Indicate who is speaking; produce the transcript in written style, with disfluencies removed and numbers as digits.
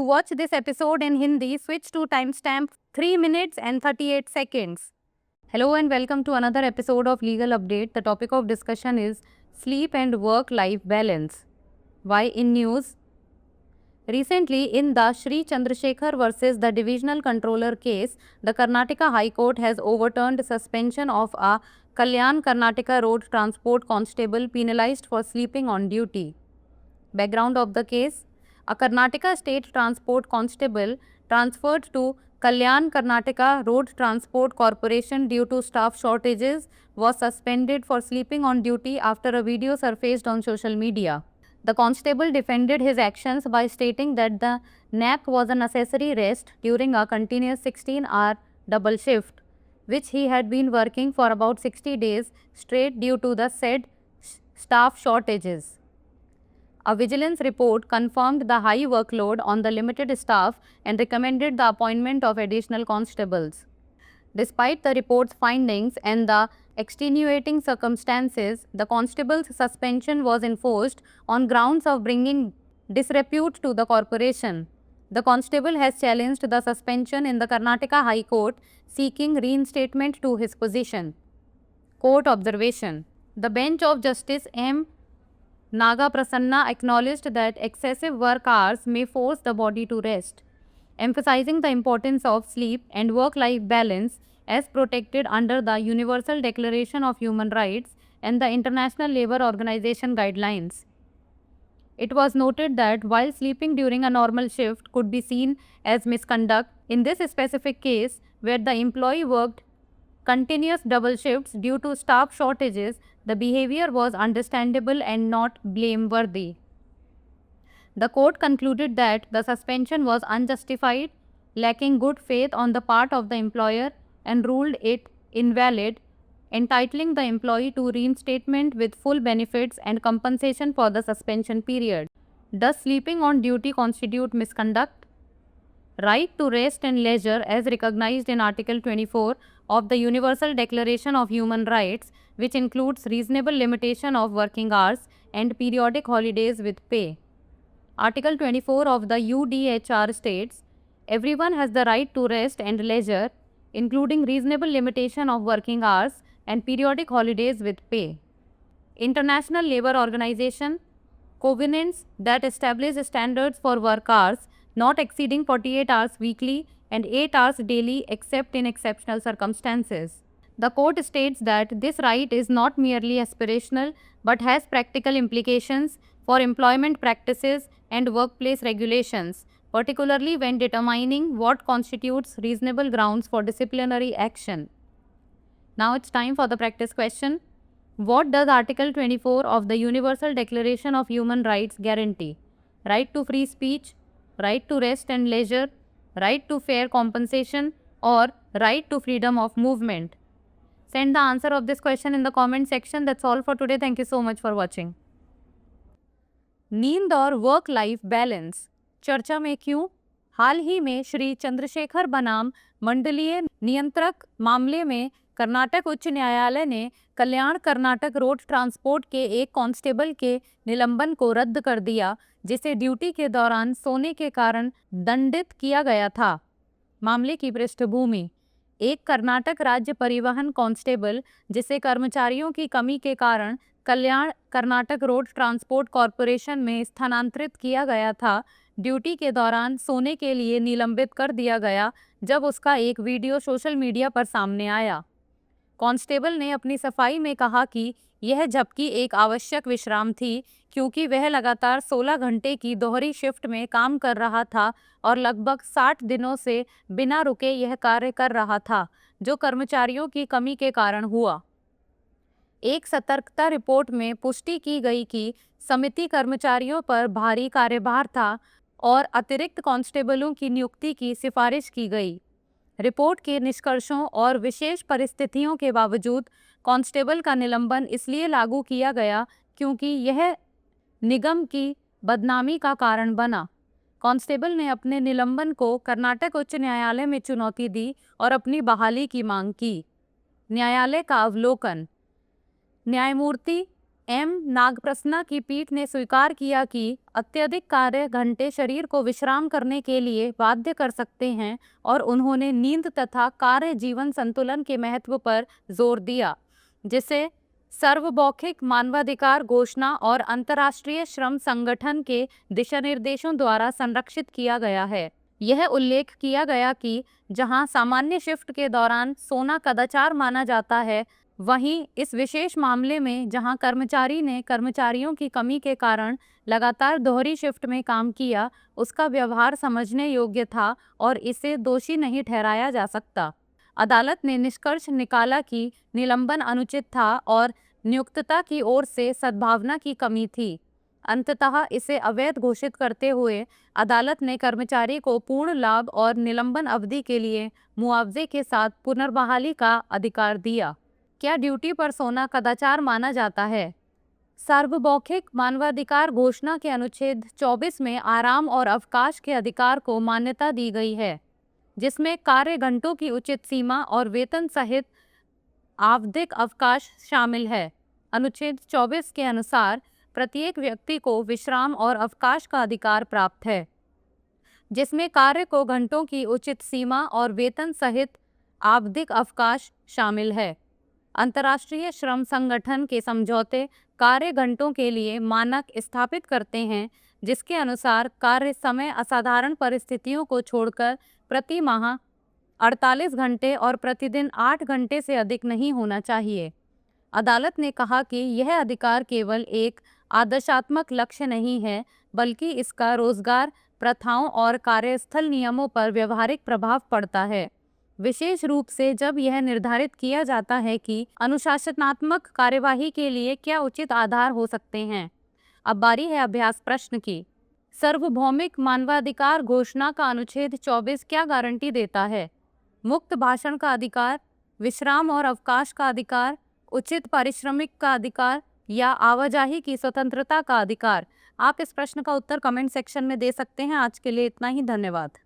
Speaker 1: watch this episode in Hindi, switch to timestamp 3 minutes and 38 seconds. Hello and welcome to another episode of Legal Update. The topic of discussion is sleep and work-life balance. Why in news? Recently, in the Sri Chandrasekhar versus the Divisional Controller case, the Karnataka High Court has overturned suspension of a Kalyan Karnataka Road Transport Constable penalized for sleeping on duty. Background of the case: a Karnataka State Transport Constable transferred to Kalyan Karnataka Road Transport Corporation due to staff shortages was suspended for sleeping on duty after a video surfaced on social media. The constable defended his actions by stating that the nap was a necessary rest during a continuous 16-hour double shift, which he had been working for about 60 days straight due to the said staff shortages. A vigilance report confirmed the high workload on the limited staff and recommended the appointment of additional constables. Despite the report's findings and the extenuating circumstances, the constable's suspension was enforced on grounds of bringing disrepute to the corporation. The constable has challenged the suspension in the Karnataka High Court, seeking reinstatement to his position. Court observation: the bench of Justice M. Naga Prasanna acknowledged that excessive work hours may force the body to rest, emphasizing the importance of sleep and work-life balance as protected under the Universal Declaration of Human Rights and the International Labour Organization guidelines. It was noted that while sleeping during a normal shift could be seen as misconduct, in this specific case, where the employee worked continuous double shifts due to staff shortages, the behavior was understandable and not blameworthy. The court concluded that the suspension was unjustified, lacking good faith on the part of the employer, and ruled it invalid, entitling the employee to reinstatement with full benefits and compensation for the suspension period. Does sleeping on duty constitute misconduct? Right to rest and leisure, as recognized in Article 24 of the Universal Declaration of Human Rights, which includes reasonable limitation of working hours and periodic holidays with pay. Article 24 of the UDHR states, everyone has the right to rest and leisure, including reasonable limitation of working hours and periodic holidays with pay. International Labour Organization covenants that establish standards for work hours not exceeding 48 hours weekly and 8 hours daily except in exceptional circumstances. The court states that this right is not merely aspirational but has practical implications for employment practices and workplace regulations, particularly when determining what constitutes reasonable grounds for disciplinary action. Now it's time for the practice question. What does Article 24 of the Universal Declaration of Human Rights guarantee? Right to free speech, right to rest and leisure, right to fair compensation, or right to freedom of movement? Send the answer of this question in the comment section. That's all for today. Thank you so much for watching. नींद और work life balance चर्चा में क्यों? हाल ही में श्री चंद्रशेखर बनाम मंडलीय नियंत्रक मामले में कर्नाटक उच्च न्यायालय ने कल्याण कर्नाटक रोड ट्रांसपोर्ट के एक कांस्टेबल के निलंबन को रद्द कर दिया, जिसे ड्यूटी के दौरान सोने के कारण दंडित किया गया था। मामले की पृष्ठभूमि: एक कर्नाटक राज्य परिवहन कांस्टेबल, जिसे कर्मचारियों की कमी के कारण कल्याण कर्नाटक रोड ट्रांसपोर्ट कॉरपोरेशन में स्थानांतरित किया गया था, ड्यूटी के दौरान सोने के लिए निलंबित कर दिया गया जब उसका एक वीडियो सोशल मीडिया पर सामने आया। कांस्टेबल ने अपनी सफाई में कहा कि यह झपकी एक आवश्यक विश्राम थी, क्योंकि वह लगातार 16 घंटे की दोहरी शिफ्ट में काम कर रहा था और लगभग 60 दिनों से बिना रुके यह कार्य कर रहा था, जो कर्मचारियों की कमी के कारण हुआ। एक सतर्कता रिपोर्ट में पुष्टि की गई कि समिति कर्मचारियों पर भारी कार्यभार था और अतिरिक्त कांस्टेबलों की नियुक्ति की सिफारिश की गई। रिपोर्ट के निष्कर्षों और विशेष परिस्थितियों के बावजूद कांस्टेबल का निलंबन इसलिए लागू किया गया क्योंकि यह निगम की बदनामी का कारण बना। कांस्टेबल ने अपने निलंबन को कर्नाटक उच्च न्यायालय में चुनौती दी और अपनी बहाली की मांग की। न्यायालय का अवलोकन: न्यायमूर्ति एम नागप्रसन्ना की पीठ ने स्वीकार किया कि अत्यधिक कार्य घंटे शरीर को विश्राम करने के लिए बाध्य कर सकते हैं और उन्होंने नींद तथा कार्य जीवन संतुलन के महत्व पर जोर दिया, जिसे सार्वभौमिक मानवाधिकार घोषणा और अंतर्राष्ट्रीय श्रम संगठन के दिशानिर्देशों द्वारा संरक्षित किया गया है। यह उल्लेख किया गया कि जहां सामान्य शिफ्ट के दौरान सोना कदाचार माना जाता है, वहीं इस विशेष मामले में जहां कर्मचारी ने कर्मचारियों की कमी के कारण लगातार दोहरी शिफ्ट में काम किया, उसका व्यवहार समझने योग्य था और इसे दोषी नहीं ठहराया जा सकता। अदालत ने निष्कर्ष निकाला कि निलंबन अनुचित था और नियोक्ता की ओर से सद्भावना की कमी थी। अंततः इसे अवैध घोषित करते हुए अदालत ने कर्मचारी को पूर्ण लाभ और निलंबन अवधि के लिए मुआवजे के साथ पुनर्बहाली का अधिकार दिया। क्या ड्यूटी पर सोना कदाचार माना जाता है? सार्वभौमिक मानवाधिकार घोषणा के अनुच्छेद 24 में आराम और अवकाश के अधिकार को मान्यता दी गई है, जिसमें कार्य घंटों की उचित सीमा और वेतन सहित आवधिक अवकाश शामिल है। अनुच्छेद 24 के अनुसार प्रत्येक व्यक्ति को विश्राम और अवकाश का अधिकार प्राप्त है, जिसमें कार्य को घंटों की उचित सीमा और वेतन सहित आवधिक अवकाश शामिल है। अंतर्राष्ट्रीय श्रम संगठन के समझौते कार्य घंटों के लिए मानक स्थापित करते हैं, जिसके अनुसार कार्य समय असाधारण परिस्थितियों को छोड़कर प्रति माह 48 घंटे और प्रतिदिन 8 घंटे से अधिक नहीं होना चाहिए। अदालत ने कहा कि यह अधिकार केवल एक आदर्शात्मक लक्ष्य नहीं है, बल्कि इसका रोजगार प्रथाओं और कार्यस्थल नियमों पर व्यवहारिक प्रभाव पड़ता है, विशेष रूप से जब यह निर्धारित किया जाता है कि अनुशासनात्मक कार्यवाही के लिए क्या उचित आधार हो सकते हैं। अब बारी है अभ्यास प्रश्न की। सार्वभौमिक मानवाधिकार घोषणा का अनुच्छेद 24 क्या गारंटी देता है? मुक्त भाषण का अधिकार, विश्राम और अवकाश का अधिकार, उचित पारिश्रमिक का अधिकार या आवाजाही की स्वतंत्रता का अधिकार? आप इस प्रश्न का उत्तर कमेंट सेक्शन में दे सकते हैं। आज के लिए इतना ही, धन्यवाद।